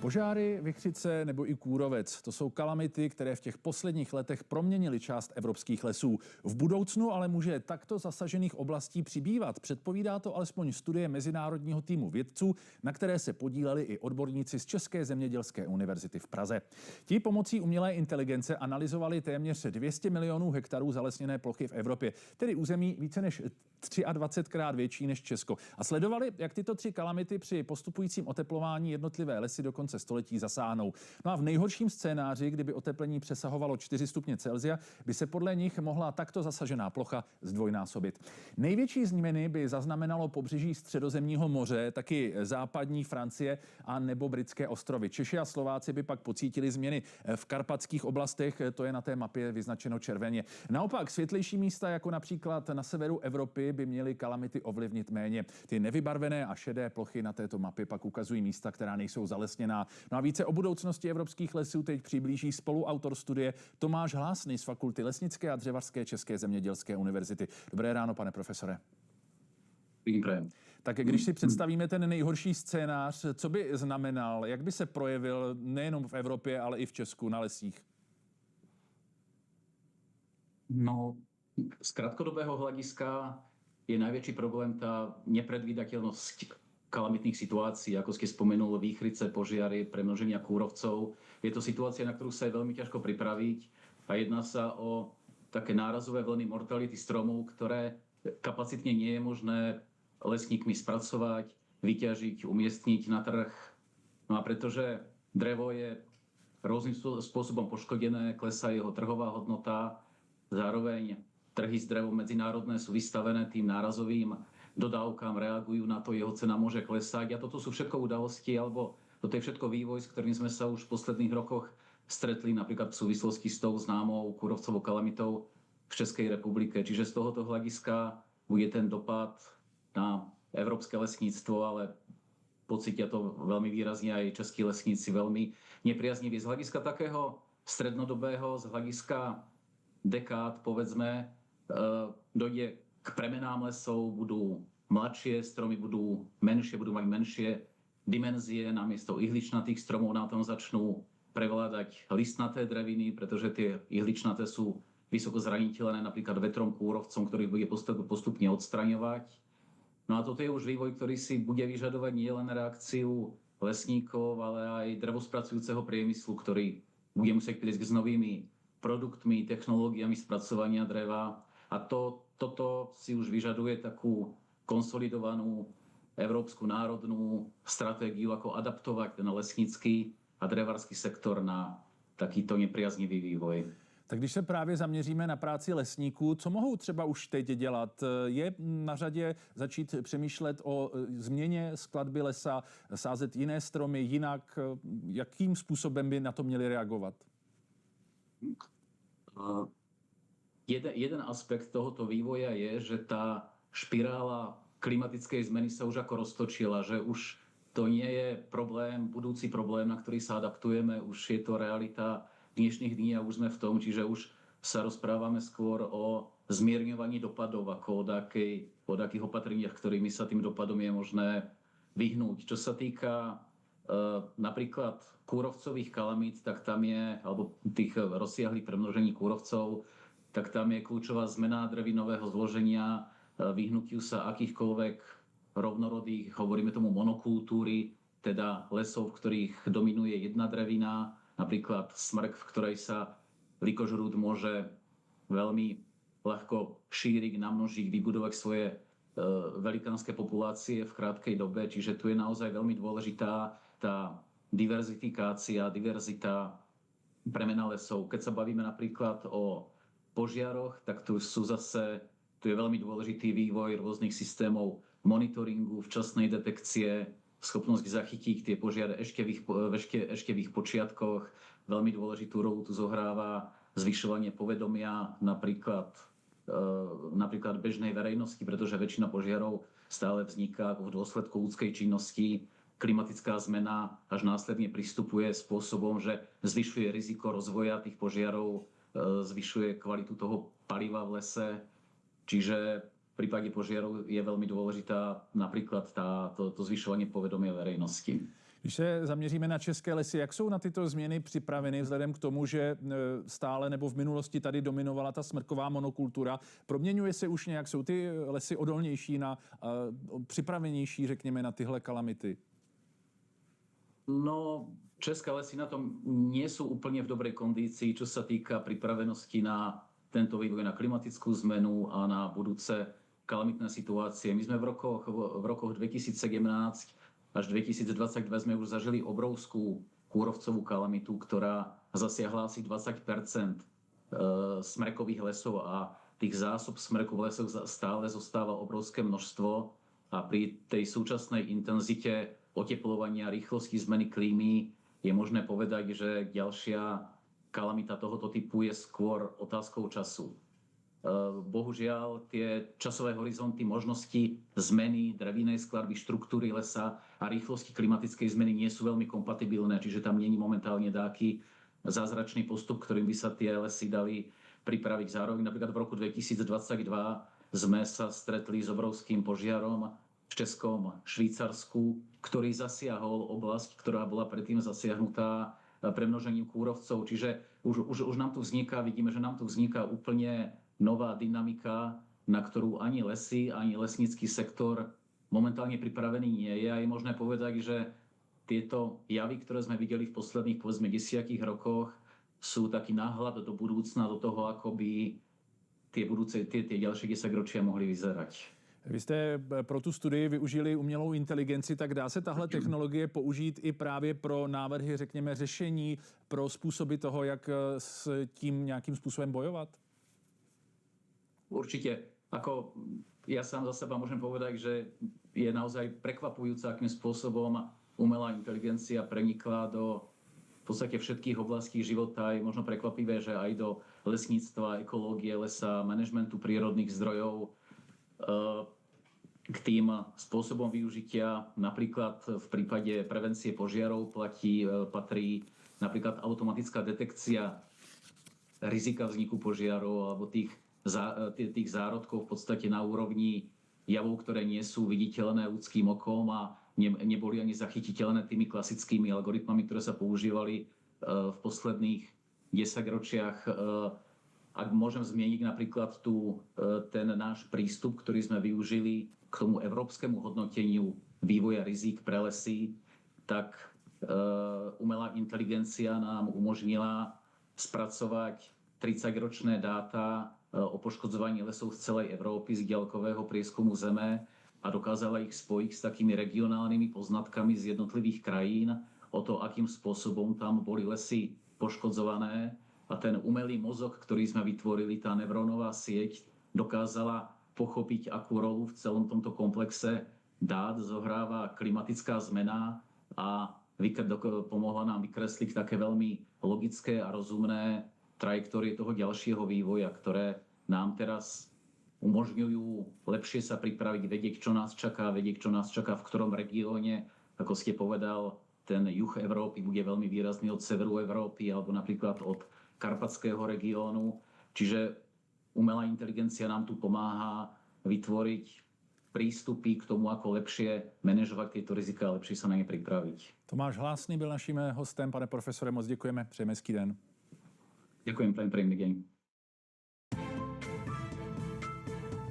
Požáry, vichřice nebo i kůrovec, to jsou kalamity, které v těch posledních letech proměnily část evropských lesů. V budoucnu ale může takto zasažených oblastí přibývat. Předpovídá to alespoň studie mezinárodního týmu vědců, na které se podíleli i odborníci z České zemědělské univerzity v Praze. Ti pomocí umělé inteligence analyzovali téměř 200 milionů hektarů zalesněné plochy v Evropě, tedy území více než 23krát větší než Česko. A sledovali, jak tyto tři kalamity při postupujícím oteplování jednotlivé lesy do konce století zasáhnou. No a v nejhorším scénáři, kdyby oteplení přesahovalo 4 stupně Celsia, by se podle nich mohla takto zasažená plocha zdvojnásobit. Největší změny by zaznamenalo pobřeží Středozemního moře, taky západní Francie a nebo britské ostrovy. Češi a Slováci by pak pocítili změny v karpatských oblastech, to je na té mapě vyznačeno červeně. Naopak světlejší místa, jako například na severu Evropy, by měly kalamity ovlivnit méně. Ty nevybarvené a šedé plochy na této mapě pak ukazují místa, která nejsou zalesněná. No a více o budoucnosti evropských lesů teď přiblíží spoluautor studie Tomáš Hlásný z Fakulty lesnické a dřevařské České zemědělské univerzity. Dobré ráno, pane profesore. Tak když si představíme ten nejhorší scénář, co by znamenal, jak by se projevil nejenom v Evropě, ale i v Česku na lesích? No, z krátkodobého hľadiska je najväčší problém tá nepredvídateľnosť kalamitných situácií, ako ste spomenul, výchrice, požiary, premnoženia kúrovcov. Je to situácia, na ktorú sa je veľmi ťažko pripraviť a jedná sa o také nárazové vlny mortality stromov, ktoré kapacitne nie je možné lesníkmi spracovať, vyťažiť, umiestniť na trh. No a pretože drevo je rôznym spôsobom poškodené, klesá jeho trhová hodnota, zároveň trhy s drevom medzinárodné sú vystavené tým nárazovým dodávkam, reagujú na to, jeho cena môže klesať. A toto sú všetko udalosti, alebo toto je všetko vývoj, s ktorým sme sa už v posledných rokoch stretli, napríklad v súvislosti s tou známou kúrovcovou kalamitou v Českej republike. Čiže z tohoto hľadiska bude ten dopad na európske lesníctvo, ale pocítia to veľmi výrazne aj českí lesníci, veľmi nepriaznivý. Z hľadiska takého strednodobého, z hľadiska dekád, povedzme, dojde k premenám lesov, budú mladšie stromy, budú menšie, budú mať menšie dimenzie, namiesto ihličnatých stromov na tom začnú prevládať listnaté dreviny, pretože tie ihličnaté sú vysoko zraniteľné napríklad vetrom, kúrovcom, ktorých bude postupne odstraňovať. No a toto je už vývoj, ktorý si bude vyžadovať nielen reakciu lesníkov, ale aj drevospracujúceho priemyslu, ktorý bude musieť prísť s novými produktmi, technológiami spracovania dreva. A toto si už vyžaduje takú konsolidovanú európsku národnú stratégiu, ako adaptovať ten lesnický a drevársky sektor na takýto nepriaznivý vývoj. Tak když se právě zaměříme na práci lesníků, co mohou třeba už teď dělat? Je na řadě začít přemýšlet o změně skladby lesa, sázet jiné stromy jinak? Jakým způsobem by na to měli reagovat? Jeden aspekt tohoto vývoja je, že tá špirála klimatickej zmeny sa už ako roztočila, že už to nie je problém, budúci problém, na ktorý sa adaptujeme, už je to realita dnešných dní a už sme v tom, čiže už sa rozprávame skôr o zmierňovaní dopadov ako o takých opatreniach, ktorými sa tým dopadom je možné vyhnúť. Čo sa týka napríklad kúrovcových kalamít, tak tam je, alebo tých rozsiahlých premnožení kúrovcov, tak tam je kľúčová zmena drevinového zloženia, vyhnutiu sa akýchkoľvek rovnorodých, hovoríme tomu monokultúry, teda lesov, v ktorých dominuje jedna drevina, napríklad smrk, v ktorej sa likožrút môže veľmi ľahko šíriť, namnožiť, vybudovať svoje velikánske populácie v krátkej dobe. Čiže tu je naozaj veľmi dôležitá tá diverzifikácia, diverzita premena lesov. Keď sa bavíme napríklad o požiaroch, tak tu je veľmi dôležitý vývoj rôznych systémov monitoringu, včasnej detekcie, schopnosť zachytiť tie požiare ešte v ich počiatkoch. Veľmi dôležitú rolu tu zohráva zvyšovanie povedomia napríklad bežnej verejnosti, pretože väčšina požiarov stále vzniká v dôsledku ľudskej činnosti. Klimatická zmena až následne pristupuje spôsobom, že zvyšuje riziko rozvoja tých požiarov, zvyšuje kvalitu toho paliva v lese. Čiže v prípade požiarov je veľmi dôležitá napríklad to zvyšovanie povedomia verejnosti. Když se zaměříme na české lesy, jak jsou na tyto změny připraveny vzhledem k tomu, že stále nebo v minulosti tady dominovala ta smrková monokultura? Proměňuje se už nějak? Jsou ty lesy odolnější, připravenější, řekněme, na tyhle kalamity? No, české lesy na tom nie sú úplne v dobrej kondícii, čo sa týka pripravenosti na tento vývoj, na klimatickú zmenu a na budúce kalamitné situácie. My sme v rokoch 2017 až 2022 sme už zažili obrovskú kúrovcovú kalamitu, ktorá zasiahla asi 20% smrekových lesov a tých zásob smreku v lesoch stále zostáva obrovské množstvo a pri tej súčasnej intenzite oteplovania, rýchlosti zmeny klímy je možné povedať, že ďalšia kalamita tohoto typu je skôr otázkou času. Bohužiaľ, tie časové horizonty možnosti zmeny drevinej skladby, štruktúry lesa a rýchlosti klimatickej zmeny nie sú veľmi kompatibilné, čiže tam nie je momentálne dáky zázračný postup, ktorým by sa tie lesy dali pripraviť. Zároveň napríklad v roku 2022 sme sa stretli s obrovským požiarom v Českom Švýcarsku, ktorý zasiahol oblasť, ktorá bola predtým zasiahnutá premnožením kúrovcov. Čiže už nám tu vzniká, vidíme, že nám tu vzniká úplne nová dynamika, na ktorú ani lesy, ani lesnícky sektor momentálne pripravený nie je. A je možné povedať, že tieto javy, ktoré sme videli v posledných, povedzme, 10 rokoch, sú taký náhľad do budúcna, do toho, ako by tie ďalšie 10 ročia mohli vyzerať. Vy jste pro tu studii využili umělou inteligenci, tak dá se tahle technologie použít i právě pro návrhy, řekněme, řešení, pro způsoby toho, jak s tím nějakým způsobem bojovat? Určite. Ja sám za seba môžem povedať, že je naozaj prekvapujúce, akým spôsobom umelá inteligencia prenikla do v podstate všetkých oblastí života. Je možno prekvapivé, že aj do lesníctva, ekológie lesa, manažmentu prírodných zdrojov, k tým spôsobom využitia. Napríklad v prípade prevencie požiarov patrí napríklad automatická detekcia rizika vzniku požiarov alebo tých zárodkov v podstate na úrovni javov, ktoré nie sú viditeľné ľudským okom a neboli ani zachytiteľné tými klasickými algoritmami, ktoré sa používali v posledných 10 ročiach. Ak môžem zmieniť napríklad ten náš prístup, ktorý sme využili k tomu európskemu hodnoteniu vývoja rizík pre lesy, tak umelá inteligencia nám umožnila spracovať 30-ročné dáta o poškodzovaní lesov z celej Európy z diaľkového prieskumu zeme a dokázala ich spojiť s takými regionálnymi poznatkami z jednotlivých krajín o to, akým spôsobom tam boli lesy poškodzované. A ten umelý mozog, ktorý sme vytvorili, tá neurónová sieť, dokázala pochopiť, akú rolu v celom tomto komplexe dát zohráva klimatická zmena a pomohla nám vykresliť také veľmi logické a rozumné trajektórie toho ďalšieho vývoja, ktoré nám teraz umožňujú lepšie sa pripraviť, vedieť, čo nás čaká, v ktorom regióne, ako ste povedal, ten juh Európy bude veľmi výrazný od severu Európy alebo napríklad od karpatského regiónu. Čiže umelá inteligencia nám tu pomáha vytvoriť prístupy k tomu, ako lepšie manažovať tieto rizika a lepšie sa na ne pripraviť. Tomáš Hlásný byl naším hostem. Pane profesore, moc děkujeme. Přejeme hezký den. Ďakujem, príjemný deň.